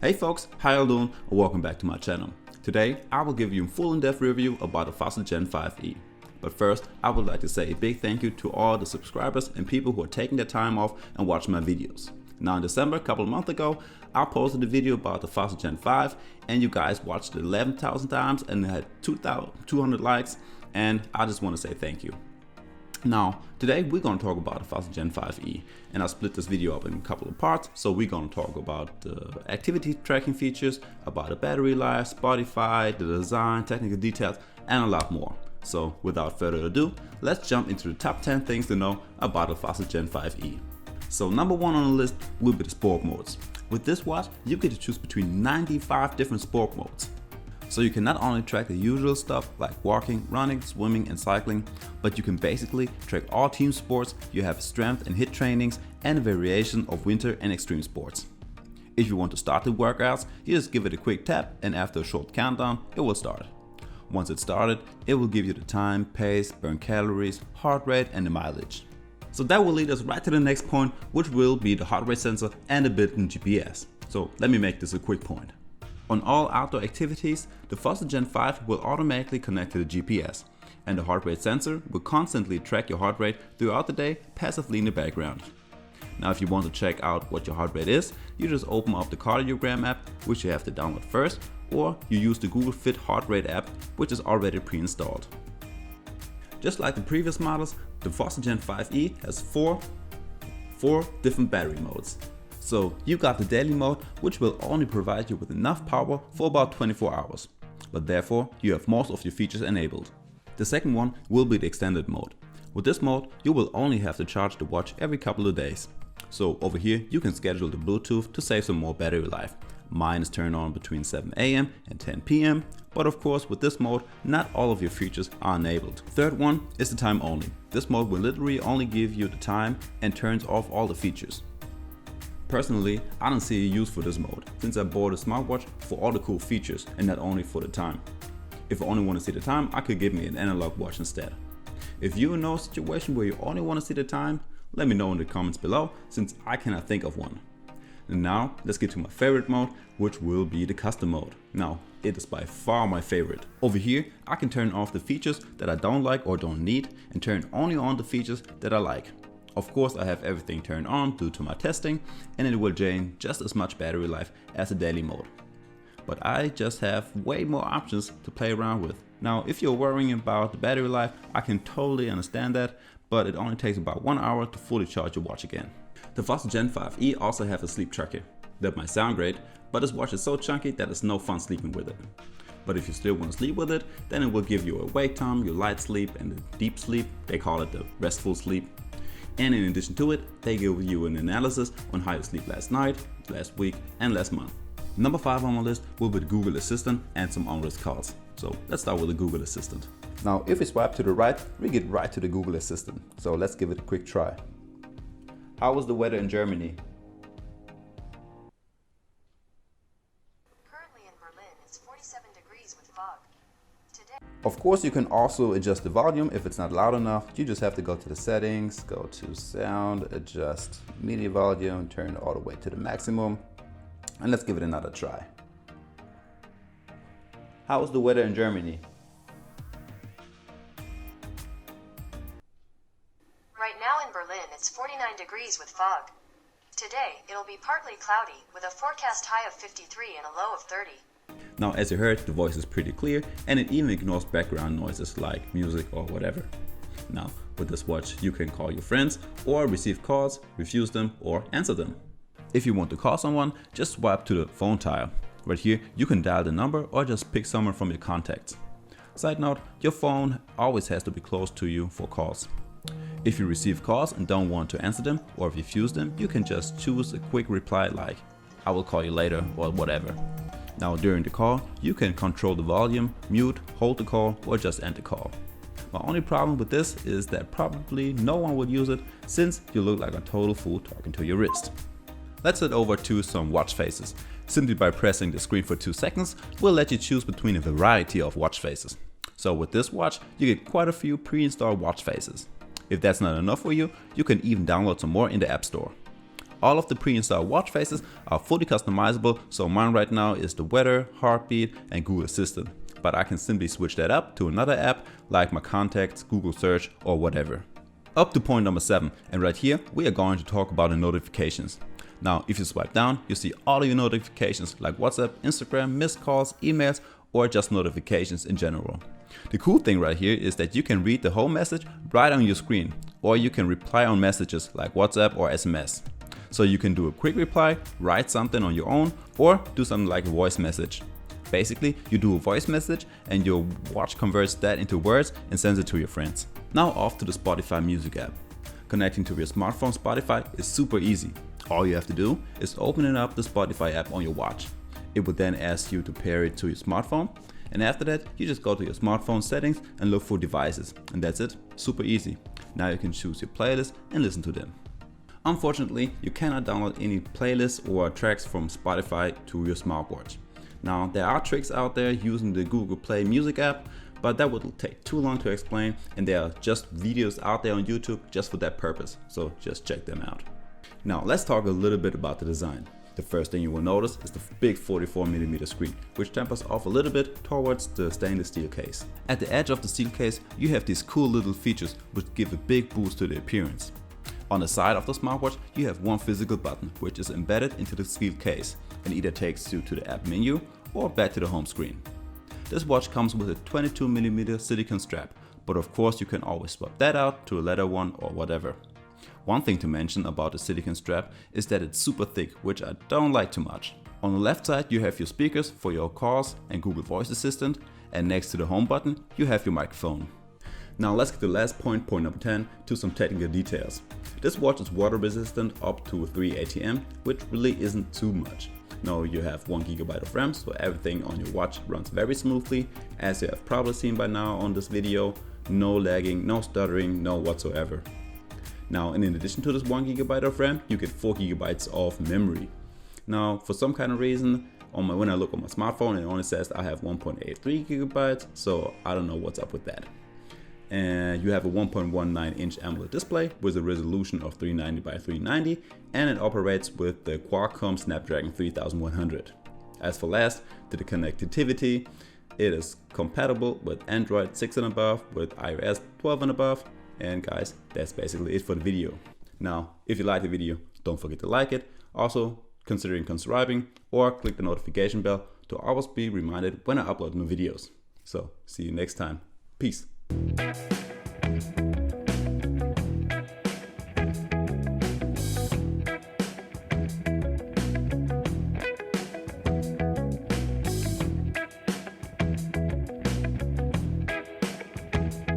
Hey folks, how you doing? And welcome back to my channel. Today I will give you a full in-depth review about the Fossil Gen 5e. But first, I would like to say a big thank you to all the subscribers and people who are taking their time off and watching my videos. Now in December, a couple of months ago, I posted a video about the Fossil Gen 5 and you guys watched it 11,000 times and it had 200 likes, and I just want to say thank you. Now, today we're going to talk about the Fossil Gen 5e, and I split this video up in a couple of parts. So we're going to talk about the activity tracking features, about the battery life, Spotify, the design, technical details, and a lot more. So without further ado, let's jump into the top 10 things to know about the Fossil Gen 5e. So number one on the list will be the sport modes. With this watch, you get to choose between 95 different sport modes. So you can not only track the usual stuff like walking, running, swimming, and cycling, but you can basically track all team sports. You have strength and HIIT trainings and a variation of winter and extreme sports. If you want to start the workouts, you just give it a quick tap, and after a short countdown, it will start. Once it's started, it will give you the time, pace, burn calories, heart rate, and the mileage. So that will lead us right to the next point, which will be the heart rate sensor and the built-in GPS. So let me make this a quick point. On all outdoor activities, the Fossil Gen 5 will automatically connect to the GPS, and the heart rate sensor will constantly track your heart rate throughout the day passively in the background. Now if you want to check out what your heart rate is, you just open up the cardiogram app, which you have to download first, or you use the Google Fit Heart Rate app, which is already pre-installed. Just like the previous models, the Fossil Gen 5e has four different battery modes. So you got the daily mode, which will only provide you with enough power for about 24 hours, but therefore you have most of your features enabled. The second one will be the extended mode. With this mode, you will only have to charge the watch every couple of days. So over here you can schedule the Bluetooth to save some more battery life. Mine is turned on between 7 AM and 10 PM, but of course with this mode, not all of your features are enabled. Third one is the time only. This mode will literally only give you the time and turns off all the features. Personally, I don't see a use for this mode, since I bought a smartwatch for all the cool features and not only for the time. If I only want to see the time, I could give me an analog watch instead. If you know a situation where you only want to see the time, let me know in the comments below, since I cannot think of one. And now let's get to my favorite mode, which will be the custom mode. Now, it is by far my favorite. Over here, I can turn off the features that I don't like or don't need and turn only on the features that I like. Of course, I have everything turned on due to my testing, and it will drain just as much battery life as the daily mode. But I just have way more options to play around with. Now, if you're worrying about the battery life, I can totally understand that, but it only takes about 1 hour to fully charge your watch again. The Fossil Gen 5e also has a sleep tracker. That might sound great, but this watch is so chunky that it's no fun sleeping with it. But if you still want to sleep with it, then it will give you a wake time, your light sleep, and the deep sleep. They call it the restful sleep. And in addition to it, they give you an analysis on how you sleep last night, last week, and last month. Number 5 on my list will be the Google Assistant and some on-wrist calls. So let's start with the Google Assistant. Now if we swipe to the right, we get right to the Google Assistant. So let's give it a quick try. How was the weather in Germany? Currently in Berlin, it's 47 degrees with fog. Today. Of course, you can also adjust the volume if it's not loud enough. You just have to go to the settings, go to sound, adjust media volume, turn it all the way to the maximum. And let's give it another try. How was the weather in Germany? Right now in Berlin, it's 49 degrees with fog. Today, it'll be partly cloudy with a forecast high of 53 and a low of 30. Now, as you heard, the voice is pretty clear and it even ignores background noises like music or whatever. Now, with this watch, you can call your friends or receive calls, refuse them, or answer them. If you want to call someone, just swipe to the phone tile. Right here, you can dial the number or just pick someone from your contacts. Side note, your phone always has to be close to you for calls. If you receive calls and don't want to answer them or refuse them, you can just choose a quick reply like, "I will call you later," or whatever. Now during the call, you can control the volume, mute, hold the call, or just end the call. My only problem with this is that probably no one would use it, since you look like a total fool talking to your wrist. Let's head over to some watch faces. Simply by pressing the screen for 2 seconds, we'll let you choose between a variety of watch faces. So with this watch, you get quite a few pre-installed watch faces. If that's not enough for you, you can even download some more in the App Store. All of the pre-installed watch faces are fully customizable, so mine right now is the weather, heartbeat, and Google Assistant. But I can simply switch that up to another app like my contacts, Google search, or whatever. Up to point number 7, and right here we are going to talk about the notifications. Now if you swipe down, you see all of your notifications like WhatsApp, Instagram, missed calls, emails, or just notifications in general. The cool thing right here is that you can read the whole message right on your screen, or you can reply on messages like WhatsApp or SMS. So you can do a quick reply, write something on your own, or do something like a voice message. Basically, you do a voice message and your watch converts that into words and sends it to your friends. Now off to the Spotify music app. Connecting to your smartphone Spotify is super easy. All you have to do is open up the Spotify app on your watch. It will then ask you to pair it to your smartphone, and after that you just go to your smartphone settings and look for devices, and that's it. Super easy. Now you can choose your playlist and listen to them. Unfortunately, you cannot download any playlists or tracks from Spotify to your smartwatch. Now there are tricks out there using the Google Play Music app, but that would take too long to explain, and there are just videos out there on YouTube just for that purpose, so just check them out. Now let's talk a little bit about the design. The first thing you will notice is the big 44mm screen, which tempers off a little bit towards the stainless steel case. At the edge of the steel case you have these cool little features which give a big boost to the appearance. On the side of the smartwatch you have one physical button which is embedded into the steel case and either takes you to the app menu or back to the home screen. This watch comes with a 22mm silicone strap, but of course you can always swap that out to a leather one or whatever. One thing to mention about the silicone strap is that it's super thick, which I don't like too much. On the left side you have your speakers for your calls and Google Voice Assistant, and next to the home button you have your microphone. Now let's get to the last point number 10, to some technical details. This watch is water resistant up to 3 ATM, which really isn't too much. Now you have 1GB of RAM, so everything on your watch runs very smoothly. As you have probably seen by now on this video, no lagging, no stuttering, no whatsoever. Now in addition to this 1GB of RAM, you get 4GB of memory. Now for some kind of reason, when I look on my smartphone it only says I have 1.83GB, so I don't know what's up with that. And you have a 1.19 inch AMOLED display with a resolution of 390 by 390, and it operates with the Qualcomm Snapdragon 3100. As for last, to the connectivity, it is compatible with Android 6 and above, with iOS 12 and above, and guys, that's basically it for the video. Now, if you like the video, don't forget to like it. Also, considering subscribing or click the notification bell to always be reminded when I upload new videos. So, see you next time. Peace.